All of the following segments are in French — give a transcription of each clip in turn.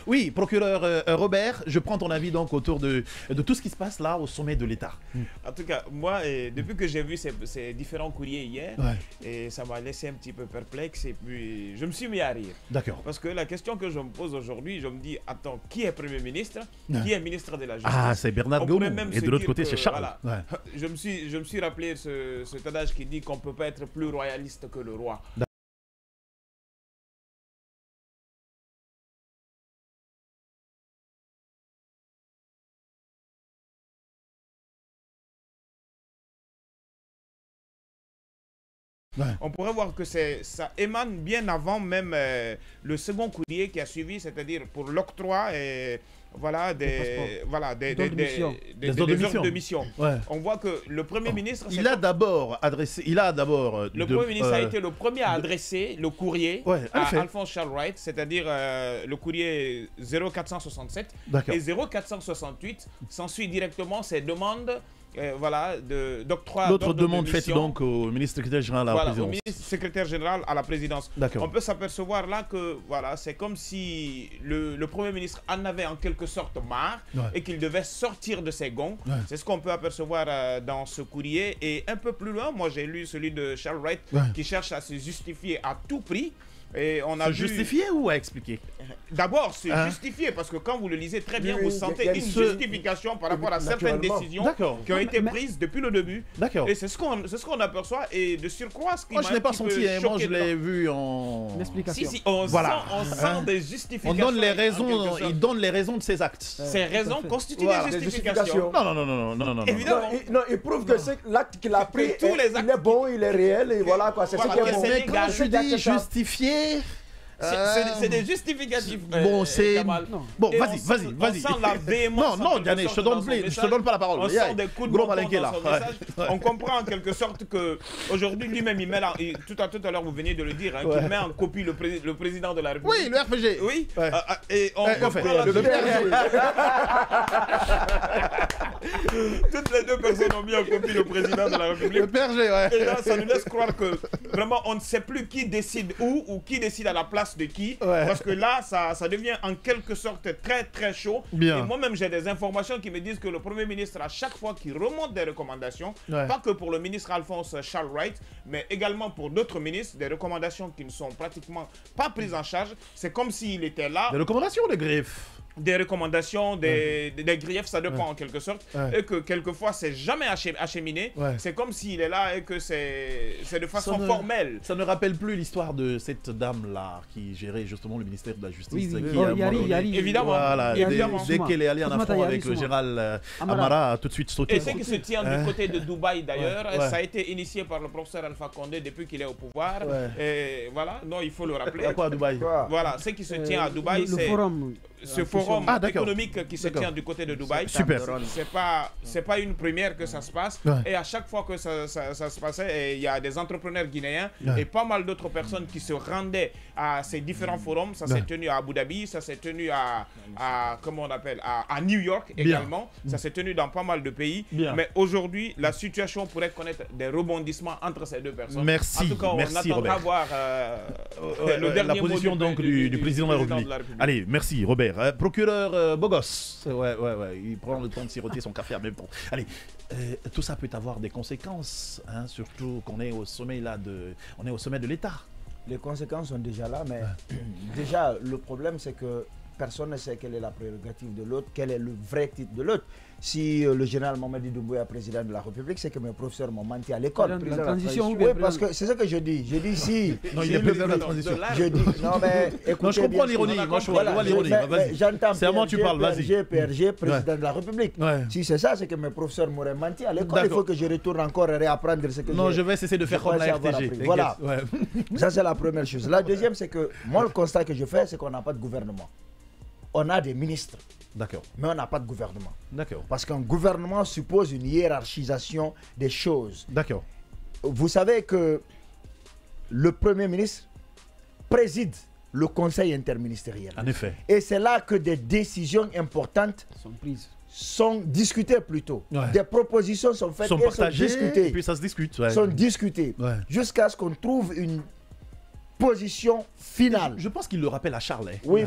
Oui, procureur Robert, je prends ton avis donc autour de tout ce qui se passe là au sommet de l'État. En tout cas, moi, depuis que j'ai vu ces différents courriers hier, et ça m'a laissé un petit peu perplexe et puis je me suis mis à rire. D'accord. Parce que la question que je me pose aujourd'hui, je me dis, attends, qui est Premier ministre? Qui est ministre de la Justice? Ah, c'est Bernard Gomou. Et de l'autre côté, c'est Charles. Voilà, je me suis rappelé cet adage qui dit qu'on ne peut pas être plus royaliste que le roi. On pourrait voir que ça émane bien avant même le second courrier qui a suivi, c'est-à-dire pour l'octroi voilà, des ordres de mission. On voit que le Premier ministre... Le Premier ministre a été le premier à adresser le courrier à Alphonse Charles Wright, c'est-à-dire le courrier 0467 et 0468. S'ensuit directement ces demandes d'octroi. L'autre demande faite donc au ministre secrétaire général à la présidence. Au ministre secrétaire général à la présidence. On peut s'apercevoir là que c'est comme si le Premier ministre en avait en quelque sorte marre et qu'il devait sortir de ses gonds. C'est ce qu'on peut apercevoir dans ce courrier. Et un peu plus loin, moi j'ai lu celui de Charles Wright qui cherche à se justifier à tout prix. Et on a justifier ou à expliquer? D'abord, c'est justifié parce que quand vous le lisez très bien, vous sentez une justification par rapport à certaines décisions qui ont été prises depuis le début. Et c'est ce qu'on aperçoit. Et de surcroît, ce qui moi, je n'ai pas senti. Moi, je l'ai vu en explication. Si, on sent des justifications. Il donne les raisons de ses actes. Ces raisons constituent des justifications. Non. Évidemment. Non, il prouve que l'acte qu'il a pris, il est bon, il est réel. Et voilà quoi. C'est ce qui est bon. Mais quand je dis justifié. C'est des justificatifs. Bon, c'est. Bon, vas-y. On sent la véhémence. Non, Diane, je te donne pas la parole. On sent des coups de bâton dans son message. On comprend en quelque sorte que aujourd'hui lui-même, il met tout à l'heure, vous veniez de le dire, qu'il met en copie le président de la République. Oui, le RPG. Oui. Et on comprend toutes les deux personnes ont mis en copie le président de la République. Le PRG, Et là, ça nous laisse croire que vraiment, on ne sait plus qui décide où ou qui décide à la place de qui, parce que là ça devient en quelque sorte très très chaud. Et moi-même j'ai des informations qui me disent que le Premier ministre, à chaque fois qu'il remonte des recommandations, pas que pour le ministre Alphonse Charles Wright, mais également pour d'autres ministres, des recommandations qui ne sont pratiquement pas prises en charge, c'est comme s'il était là. Des recommandations ou des griefs? Des recommandations, des griefs, ça dépend en quelque sorte, et que quelquefois c'est jamais acheminé. C'est comme s'il est là et que c'est de façon formelle. Ça ne rappelle plus l'histoire de cette dame-là qui gérait justement le ministère de la Justice. Évidemment. Voilà, dès qu'elle est allée en affront avec Gérald Amara, a tout de suite sauté. Et ce qui se tient du côté de Dubaï d'ailleurs, ça a été initié par le professeur Alpha Condé depuis qu'il est au pouvoir. Et voilà, non, il faut le rappeler. À quoi à Dubaï? Voilà, ce qui se tient à Dubaï, c'est ce forum économique qui se tient du côté de Dubaï. Super. C'est pas une première que ça se passe. Et à chaque fois que ça se passait, il y a des entrepreneurs guinéens et pas mal d'autres personnes qui se rendaient à ces différents forums. Ça s'est tenu à Abu Dhabi, ça s'est tenu comment on appelle, à New York également. Ça s'est tenu dans pas mal de pays. Mais aujourd'hui, la situation pourrait connaître des rebondissements entre ces deux personnes. Merci. En tout cas, on attendra voir la position donc du président de la République. Allez, merci Robert. Procureur Bogos, il prend le temps de siroter son café en même temps. Allez, tout ça peut avoir des conséquences, surtout qu'on est au sommet de l'État. Les conséquences sont déjà là, mais déjà le problème c'est que personne ne sait quelle est la prérogative de l'autre, quel est le vrai titre de l'autre. Si le général Mamadi Doumbouya est président de la République, c'est que mes professeurs m'ont menti à l'école. La transition, oui, parce que c'est ce que je dis. Je dis si. Non, il est président de la transition. Je dis, non, mais écoutez. Non, je comprends l'ironie. Moi, je vois l'ironie. J'entends. C'est à moi que tu parles, vas-y. PRG, président de la République. Si c'est ça, c'est que mes professeurs m'auraient menti à l'école. Il faut que je retourne encore et réapprendre ce que non, je vais cesser de faire comme la RTG. Voilà. Ça, c'est la première chose. La deuxième, c'est que moi, le constat que je fais, c'est qu'on n'a pas de gouvernement. On a des ministres. D'accord. Mais on n'a pas de gouvernement. D'accord. Parce qu'un gouvernement suppose une hiérarchisation des choses. D'accord. Vous savez que le Premier ministre préside le Conseil interministériel. En effet. Et c'est là que des décisions importantes sont prises. Sont discutées plutôt. Des propositions sont faites sont partagées, sont discutées. Et puis ça se discute. Sont discutées. Jusqu'à ce qu'on trouve position finale. Je pense qu'il le rappelle à Charles. Oui,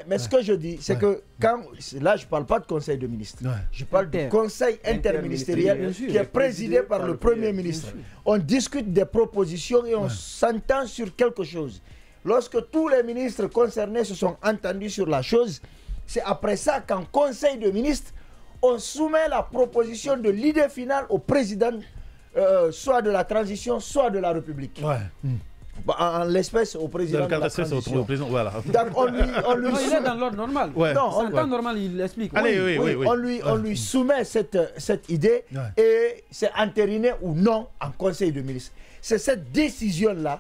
mais ce que je dis, c'est que quand... Là, je ne parle pas de conseil de ministres. Je parle du conseil interministériel qui est présidé par le Premier ministre. On discute des propositions et on s'entend sur quelque chose. Lorsque tous les ministres concernés se sont entendus sur la chose, c'est après ça qu'en conseil de ministres, on soumet la proposition de l'idée finale au président, soit de la transition, soit de la République. En l'espèce, au président de la transition. Voilà. Donc on lui il est dans l'ordre normal. Non, en temps normal, il l'explique. On lui soumet cette idée et c'est entériné ou non en conseil de ministres. C'est cette décision-là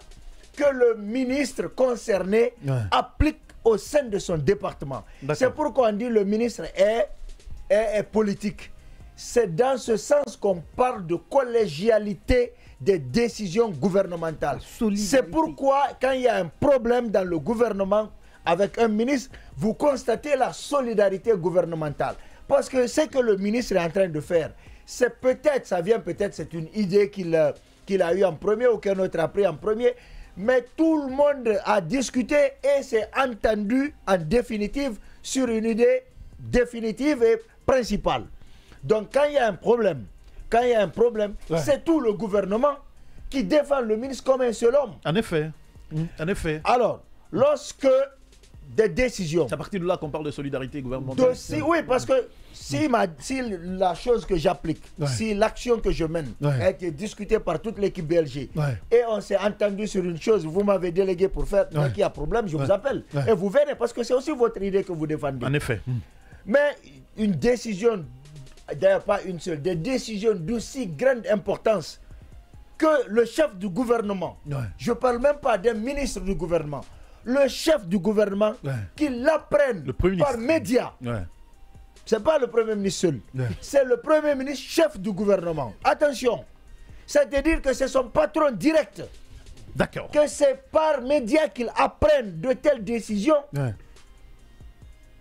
que le ministre concerné applique au sein de son département. C'est pourquoi on dit le ministre est politique. C'est dans ce sens qu'on parle de collégialité des décisions gouvernementales. C'est pourquoi quand il y a un problème dans le gouvernement avec un ministre, vous constatez la solidarité gouvernementale. Parce que ce que le ministre est en train de faire, c'est peut-être, c'est une idée qu'il a eue en premier ou qu'un autre a pris en premier, mais tout le monde a discuté et s'est entendu en définitive sur une idée définitive et principale. Donc quand il y a un problème, c'est tout le gouvernement qui défend le ministre comme un seul homme. En effet. Alors, lorsque des décisions... C'est à partir de là qu'on parle de solidarité gouvernementale. Oui, parce que si la chose que j'applique, si l'action que je mène a été discutée par toute l'équipe BLG et on s'est entendu sur une chose, vous m'avez délégué pour faire, dès qu'il y a problème, je vous appelle. Et vous venez parce que c'est aussi votre idée que vous défendez. En effet. Mais une décision, d'ailleurs pas une seule, des décisions d'aussi grande importance que le chef du gouvernement, je ne parle même pas d'un ministre du gouvernement, le chef du gouvernement, qu'il l'apprenne par médias. Ce n'est pas le Premier ministre seul, c'est le Premier ministre chef du gouvernement. Attention, c'est-à-dire que c'est son patron direct. D'accord. Que c'est par médias qu'il apprenne de telles décisions.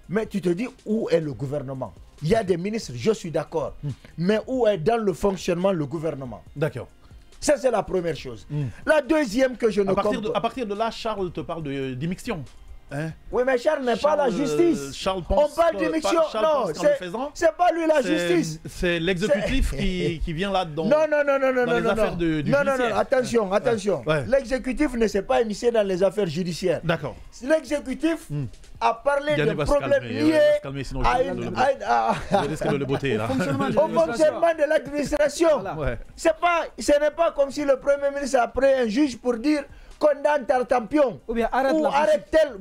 Mais tu te dis, où est le gouvernement? Il y a des ministres, je suis d'accord. Mais où est dans le fonctionnement le gouvernement? D'accord. Ça, c'est la première chose. La deuxième que je ne comprends... À partir de là, Charles te parle d'immixtion. Oui, mais Charles n'est pas la justice. Charles pense, on parle d'immixtion. Non, c'est pas lui la justice. C'est l'exécutif qui vient là-dedans. Non. les affaires du judiciaire. Non, attention. L'exécutif ne s'est pas immiscé dans les affaires judiciaires. D'accord. L'exécutif a parlé de problèmes liés au fonctionnement de l'administration. Ce n'est pas comme si le Premier ministre a pris un juge pour dire condamne Tartampion ou bien arrête telle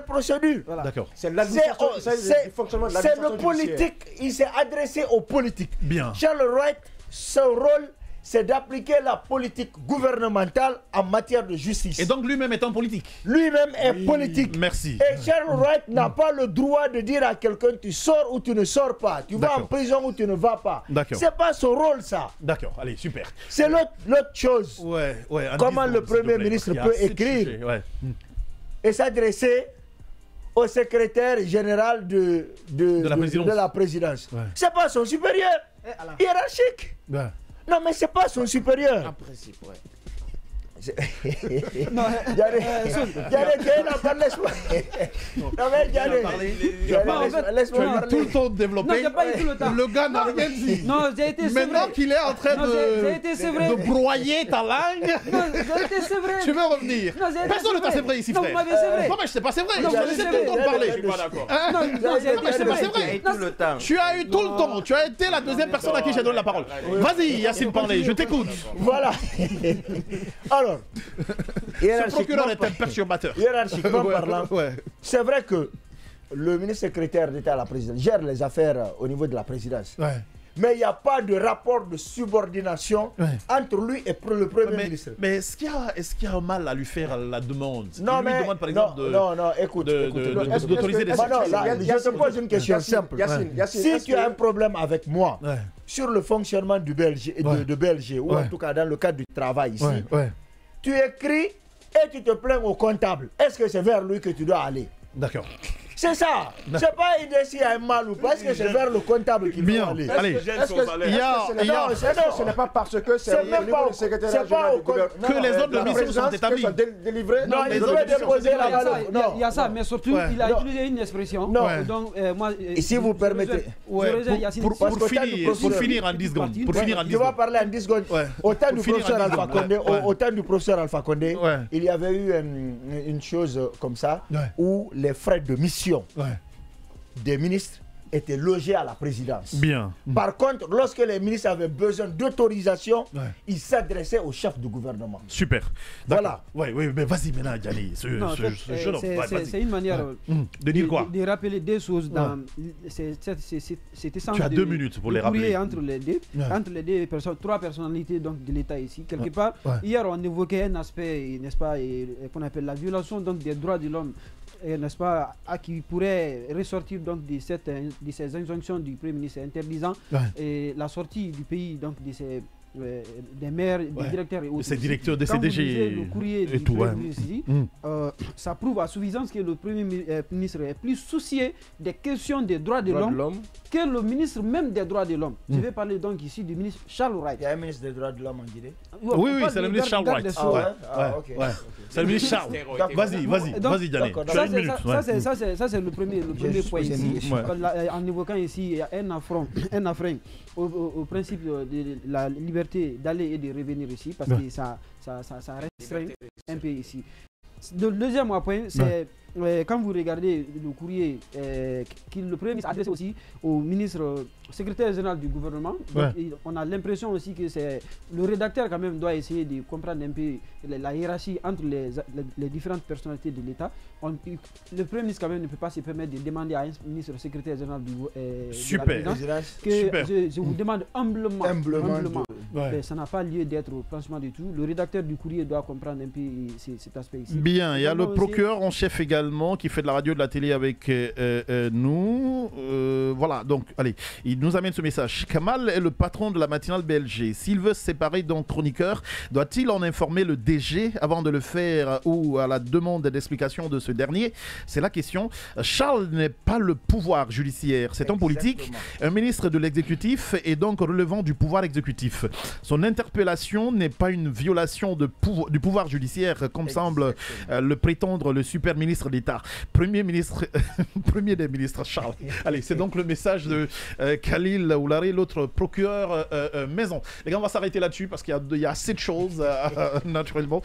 procédure. D'accord. C'est le politique, il s'est adressé aux politiques. Bien. Charles Wright, son rôle, c'est d'appliquer la politique gouvernementale en matière de justice. Et donc lui-même est un politique. Lui-même est politique. Merci. Et Charles Wright n'a pas le droit de dire à quelqu'un tu sors ou tu ne sors pas. Tu vas en prison ou tu ne vas pas. C'est pas son rôle ça. D'accord, allez, super. C'est l'autre chose. Comment le Premier ministre peut écrire et s'adresser au secrétaire général de la présidence. C'est pas son supérieur hiérarchique. Non, mais c'est pas son supérieur. En principe, laisse-moi tout le temps développer. Le gars n'a rien dit. Maintenant qu'il est en train de broyer ta langue, tu veux revenir. Personne ne t'a sévré ici, frère. Non, mais je sais pas, c'est vrai. Je sais tout le temps de parler. Je suis pas d'accord. Non, c'est pas, c'est vrai. Tu as eu tout le temps. Tu as été la deuxième personne à qui j'ai donné la parole. Vas-y, Yacine, parlez. Je t'écoute. Voilà. Alors, ce procureur est un perturbateur. Hiérarchiquement parlant, c'est vrai que le ministre secrétaire d'État à la présidence gère les affaires au niveau de la présidence. Mais il n'y a pas de rapport de subordination entre lui et le Premier ministre. Mais est-ce qu'il y a un mal à lui faire la demande? Non, mais demande, par exemple, écoute. D'autoriser des je te pose une question simple. Si tu as un problème avec moi sur le fonctionnement du de BLG, ou en tout cas dans le cadre du travail ici, tu écris et tu te plains au comptable. Est-ce que c'est vers lui que tu dois aller? D'accord. C'est ça. C'est pas aider s'il y a un mal ou pas, est-ce que c'est vers le comptable qui vient aller. Allez, ce n'est pas parce que c'est même pas au secrétaire général du gouvernement que les ordres de mission sont établis. Non, ils devaient déposer la valeur. Il y a ça, mais surtout, il a utilisé une expression. Non. Donc, moi, et si vous permettez, pour finir en 10 secondes. Je vais parler en 10 secondes. Au temps du professeur Alpha Condé, il y avait eu une chose comme ça, où les frais de mission des ministres étaient logés à la présidence. Bien. Par contre, lorsque les ministres avaient besoin d'autorisation, ils s'adressaient au chef du gouvernement. Super. Voilà. Oui, mais vas-y maintenant, Gianni. C'est une manière de dire quoi? De rappeler des choses dans cet essence. Tu as 2 minutes pour les rappeler. Entre les deux personnes, 3 personnalités donc, de l'État ici. Quelque part, hier, on évoquait un aspect, n'est-ce pas, qu'on appelle la violation donc, des droits de l'homme. N'est-ce pas, qui pourrait ressortir donc de ces injonctions du Premier ministre interdisant la sortie du pays donc de ces des maires, des directeurs et autres. Ces directeurs de CDG le courrier et tout. Ça prouve à suffisance que le Premier ministre est plus soucié des questions des droits de l'homme que le ministre même des droits de l'homme. Je vais parler donc ici du ministre Charles Wright. Il y a un ministre des droits de l'homme en Guinée. Oui, c'est le ministre Charles Wright. C'est le ministre Charles. Vas-y, Diané. Ça, c'est le premier point ici. En évoquant ici un affront au principe de la liberté d'aller et de revenir ici, parce que ça restreint un peu ici. Le deuxième point, c'est quand vous regardez le courrier que le Premier ministre a adressé aussi au ministre secrétaire général du gouvernement, donc, on a l'impression aussi que c'est le rédacteur quand même doit essayer de comprendre un peu la hiérarchie entre les différentes personnalités de l'État. Le Premier ministre quand même ne peut pas se permettre de demander à un ministre secrétaire général de la présidence que je vous demande humblement. Mais ça n'a pas lieu d'être franchement du tout. Le rédacteur du courrier doit comprendre un peu cet aspect ici. Bien, il y a le procureur en chef également qui fait de la radio et de la télé avec nous. Voilà, donc allez, il nous amène ce message. Kamal est le patron de la matinale BLG. S'il veut se séparer d'un chroniqueur, doit-il en informer le DG avant de le faire ou à la demande d'explication de ce dernier? C'est la question. Charles n'est pas le pouvoir judiciaire, c'est un politique, un ministre de l'exécutif et donc relevant du pouvoir exécutif. Son interpellation n'est pas une violation du pouvoir judiciaire comme semble le prétendre le super ministre d'État. Premier des ministres Charles. Allez, c'est donc le message de Khalil Oulari, l'autre procureur maison. Les gars, on va s'arrêter là-dessus parce qu'il y a assez de choses naturellement.